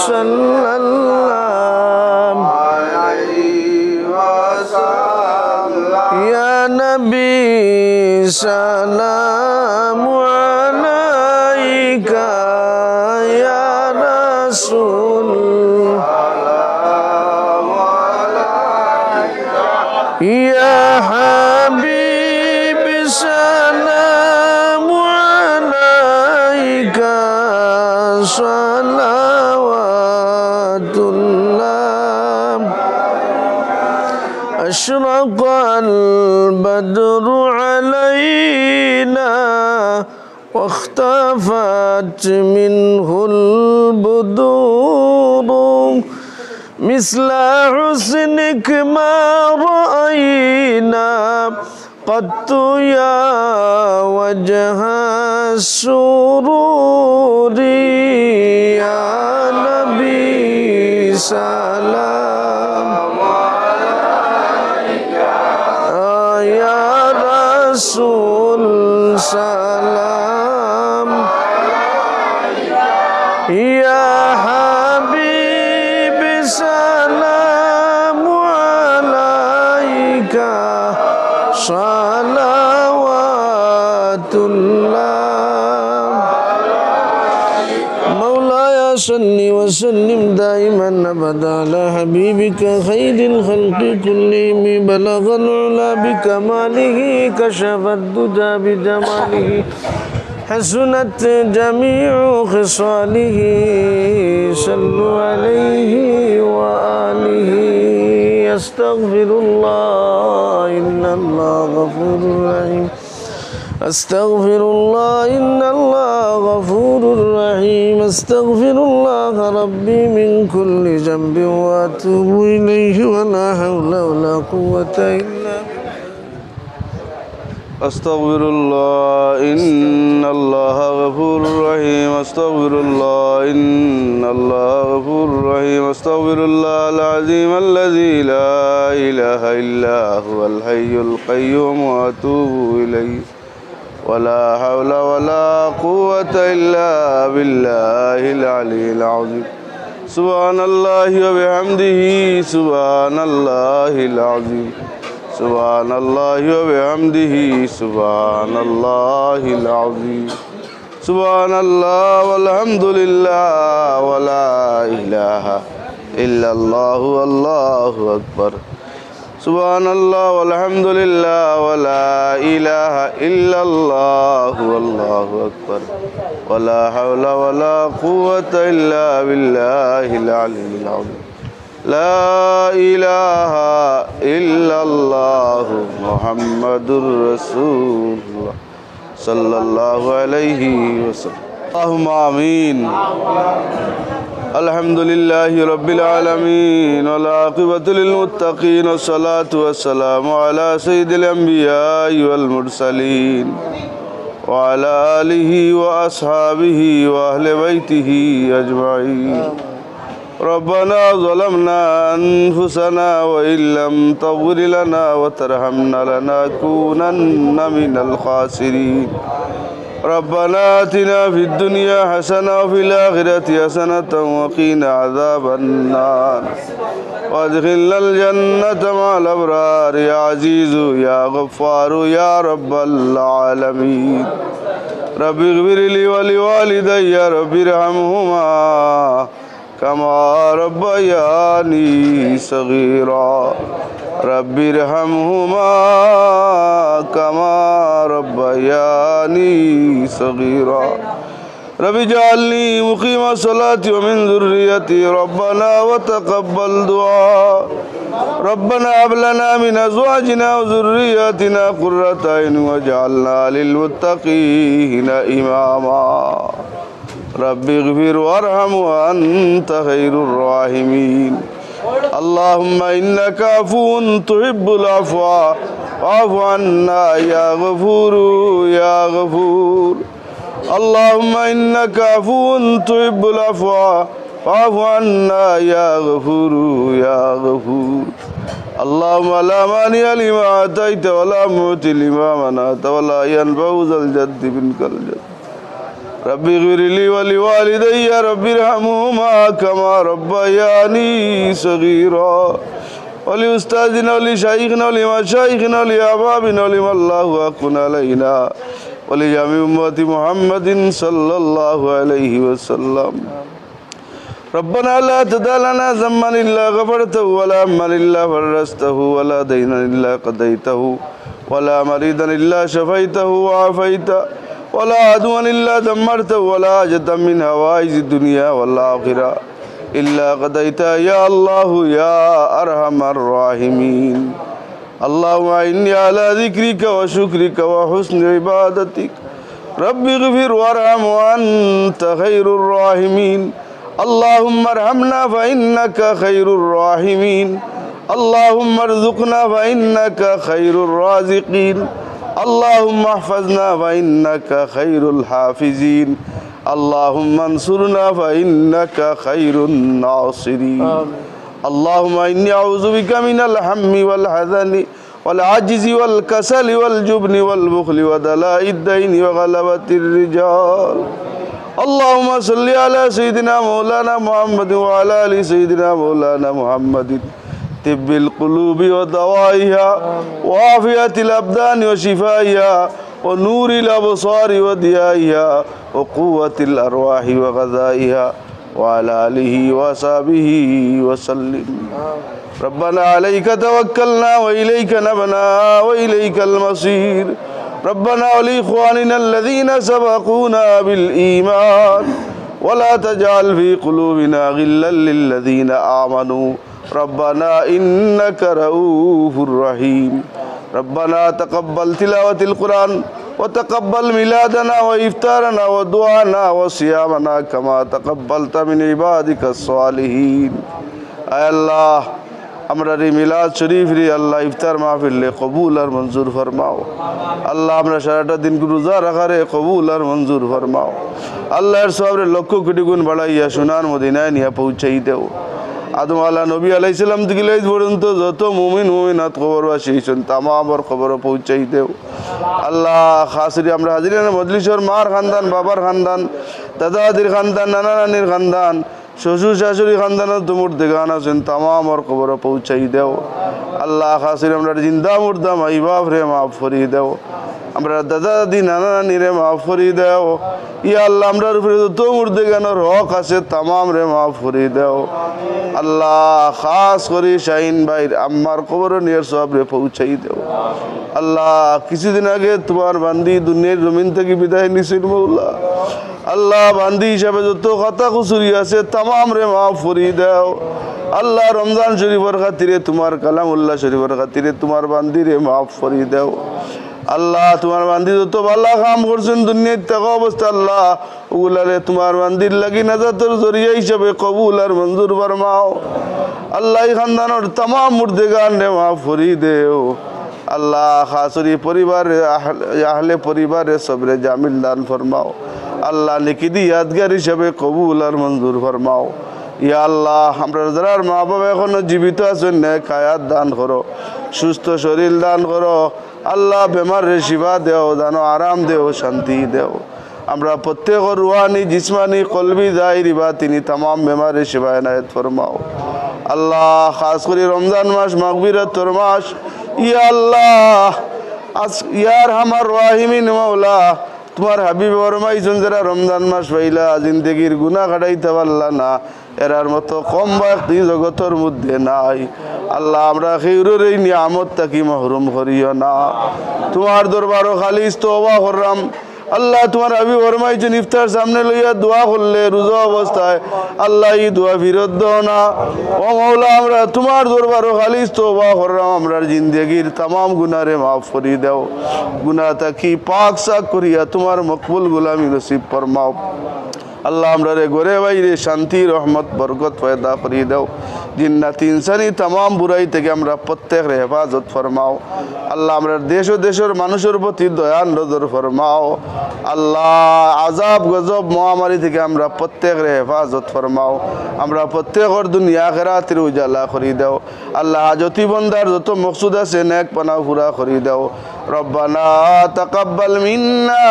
sallam. Ya Nabi salam alaika, ya Rasul ya Habib salam alaika, salawatullah. Ashraqal badru alaina واختفت منه البدور مثل حسنك ما رأينا قط يا وجه السرور. يا نبي سلام عليك، يا رسول سلام عليك، يا حبيب سلام عليك، صلوات الله. مولاي صل وسلم دائما ابدا على حبيبك خير الخلق كلهم. بلغ العلا بكماله، كشف الدجى بجماله، حسنت جميع خصاله. صلوا عليه وآله. أستغفر الله إن الله غفور رحيم. أستغفر الله إن الله غفور رحيم. أستغفر الله ربي من كل ذنب وأتوب إليه، ولا حول ولا قوة إلا بالله. أستغفر الله إن الله غفور رحيم. أستغفر الله إن الله غفور رحيم. أستغفر الله العظيم الذي لا إله إلا هو الحي القيوم وأتوب إليه، ولا حول ولا قوة إلا بالله العلي العظيم. سبحان الله وبحمده، سبحان الله العظيم. سبحان الله وبحمده، سبحان الله العظيم. سبحان الله والحمد لله ولا إله إلا الله والله أكبر. سبحان الله والحمد لله ولا إله إلا الله والله أكبر. ولا حول ولا قوة إلا بالله العلي العظيم. لا إله إلا الله محمد رسول الله صلى الله عليه وسلم. اللهم آمين. الحمد لله رب العالمين، والعاقبة للمتقين، والصلاة والسلام على سيد الأنبياء والمرسلين وعلى آله وأصحابه وأهل بيته أجمعين. ربنا ظلمنا أنفسنا وإن لم تغفر لنا وترحمنا لنكونن من الخاسرين. ربنا آتنا في الدنيا حسنة وفي الآخرة حسنة وقنا عذاب النار، وادخلنا الجنة مع الأبرار. يا عزيز يا غفار يا رب العالمين. رب اغفر لي ولوالدي، رب ارحمهما كما ربياني صغيرا. رب ارحمهما كما ربياني صغيرا. رب اجعلني مقيم الصلاة ومن ذريتي ربنا وتقبل دعاء. ربنا هب لنا من أزواجنا وذرياتنا قرة أعين واجعلنا للمتقين إماما. رب اغفر وارحم وأنت خير الراحمين. اللهم إنك عفو تحب العفو فاعف عنا يا غفور يا غفور. اللهم إنك عفو تحب العفو فاعف عنا يا غفور يا غفور. اللهم لا مانع لما أعطيت ولا معطي لما منعت ولا ينفع ذا الجد منك الجد. رب اغفر لي ولوالدي رب ارحمهما كما ربياني صغيرا ولأستاذنا ولشيخنا ولمشايخنا ولأحبابنا ولمن الله حق علينا ولجميع أمة محمد صلى الله عليه وسلم ربنا لا تدع لنا ذنبا إلا غفرته ولا هما إلا فرجته ولا دينا إلا قضيته ولا مريضا إلا شفيته وعافيته ولا عدوا إلا دمرته ولا حاجة من هوائج الدنيا والآخرة إلا قضيتها يا الله يا أرحم الراحمين اللهم إني على ذكرك وشكرك وحسن عبادتك رب اغفر وارحم وأنت خير الراحمين اللهم ارحمنا فإنك خير الراحمين اللهم ارزقنا فإنك خير الرازقين اللهم احفظنا فإنك خير الحافظين اللهم انصرنا فإنك خير الناصرين اللهم إني أعوذ بك من الهم والحزن والعجز والكسل والجبن والبخل ودلاء الدين وغلبة الرجال اللهم صل على سيدنا مولانا محمد وعلى آل سيدنا مولانا محمد طب القلوب ودوائها وعافية الأبدان وشفائها ونور الأبصار وضيائها وقوة الأرواح وغذائها وعلى آله وصحبه وسلم ربنا عليك توكلنا وإليك نبنا وإليك المصير ربنا ولإخواننا الذين سبقونا بالإيمان ولا تجعل في قلوبنا غلا للذين آمنوا ربنا إنك رؤوف رحيم ربنا تقبل تلاوة القرآن وتقبل ميلادنا وإفطارنا ودعانا وصيامنا كما تقبلت من عبادك الصالحين أي الله আমরা এই মিলাদ শরীফ রে আল্লাহ ইফতার মাহফিলে কবুল আর মঞ্জুর ফরমাও আল্লাহ আমরা সারাটা দিন রোজা রাখারে কবুল আর মঞ্জুর ফরমাও আল্লাহর সওয়াবে লক্ষ কোটি গুণ বাড়াইয়া সোনার মদিনায় নিয়ে পৌঁছাই দেও আদম আলা নবী আলাইহিস সালাম থেকে লই পর্যন্ত যত মুমিন মুমিনাত কবরবাসী আছেন तमामর কবর পৌঁছাই দেও আল্লাহ খাসরি আমরা হাজিরানে মজলিসের মার খানদান বাবার খানদান দাদা দাদির খানদান নানা নানির খানদান শ্বশুর শাশুড়ি খানদানের তুমুর দেগান আছেন तमामর কবর পৌঁছাই দেও আল্লাহ খাসরি আমরা জিন্দা মুর্দা মাই বাপ রে মাফ করি দেও আমরা দাদা দাদি নানা নানিরে মাফ করি দেও ইয়া আল্লাহ আমরার উপরে যত মুর্দেগানের হক আছে तमाम রে মাফ করি দেও আল্লাহ খাস করে শাহিন ভাইর আম্মার কবর নিয়ে সব রে পৌঁছাই দেও আল্লাহ কিছুদিন আগে তোমার বান্দি দুনিয়ার জমিন থেকে বিদায় নিছিল মৌলা আল্লাহ বান্দি হিসাবে যত কথা কুসুরি আছে तमाम রে মাফ করি দাও আল্লাহ রমজান শরীফের খাতিরে তোমার কালামুল্লাহ শরীফের খাতিরে তোমার বান্দি রে মাফ করি দাও আল্লাহ তোমার বান্দি যত ভালো কাম করছেন দুনিয়ার থাকা অবস্থা আল্লাহ ওগুলারে তোমার বান্দির লাগি নাজাতের জরিয়া হিসাবে কবুল আর মঞ্জুর ফরমাও আল্লাহ খানদানের तमाम মুর্দেগান রে মাফ করি দেও আল্লাহ খাসরি পরিবারে আহলে পরিবারে সবরে জামিল দান ফরমাও আল্লাহ নেকি ইয়াদগার হিসাবে কবুল আর মঞ্জুর ফরমাও ইয়া আল্লাহ আমরা যারা মা বাবা এখনো জীবিত আছেন নেক হায়াত দান করো সুস্থ শরীর দান করো আল্লাহ বেমারে শিফা দেও জানো আরাম দেও শান্তি দেও আমরা প্রত্যেক রুহানি জিসমানি কলবি জাহিরি বাতিনি तमाम বেমারে শিফা এনায়েত ফরমাও আল্লাহ খাস করে রমজান মাস মাগফিরাতের মাস ইয়া আল্লাহ ইয়ার আমার রাহিমিন মাওলা তোমার হাবিব ফরমাইছেন যারা রমজান মাস পাইলা জিন্দেগির গুনাহ কাটাইতে পারলা না এরার মতো কম ব্যক্তি জগতের মধ্যে নাই আল্লাহ আমরা খেউরের এই নিয়ামত থাকি মাহরুম করিও না তোমার দরবারও খালিস তওবা করলাম আল্লাহ তোমার হাবিব ফরমাইছেন ইফতার সামনে লইয়া দোয়া করলে রোজা অবস্থায় আল্লাহ এই দোয়া ফিরত দাও না ও মাওলা আমরা তোমার দরবারও খালিস তওবা করলাম আমরার জিন্দেগির तमाम গুনাহরে মাফ করি দাও গুনাহ থাকি পাক সাক করিয়া তোমার মকবুল গোলামি নসিব ফরমাও আল্লাহ আমরা রে ঘরে বাইরে শান্তি রহমত বরকত পয়দা করি দাও জিন্নাত ইনসানি तमाम বুরাই থেকে আমরা প্রত্যেকের হেফাজত ফরমাও আল্লাহ আমরা দেশ ও দেশের মানুষের প্রতি দয়া নজর ফরমাও আল্লাহ আযাব গজব মহামারী থেকে আমরা প্রত্যেকের হেফাজত ফরমাও আমরা প্রত্যেকের দুনিয়া আখিরাতের উজালা করি দাও আল্লাহ হাজতি বন্দার যত মকসুদ আছে নেক পানা পুরা করি দাও রব্বানা তাকাব্বাল মিন্না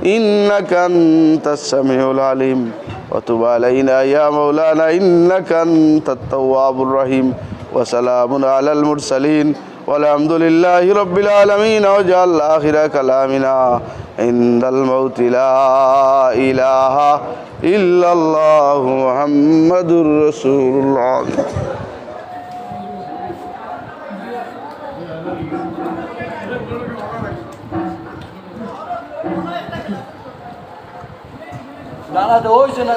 إنك أنت السميع العليم وتب علينا يا مولانا إنك أنت التواب الرحيم وسلام على المرسلين والحمد لله رب العالمين وجعل آخر كلامنا عند الموت لا إله إلا الله محمد رسول الله না না, ওইছে না।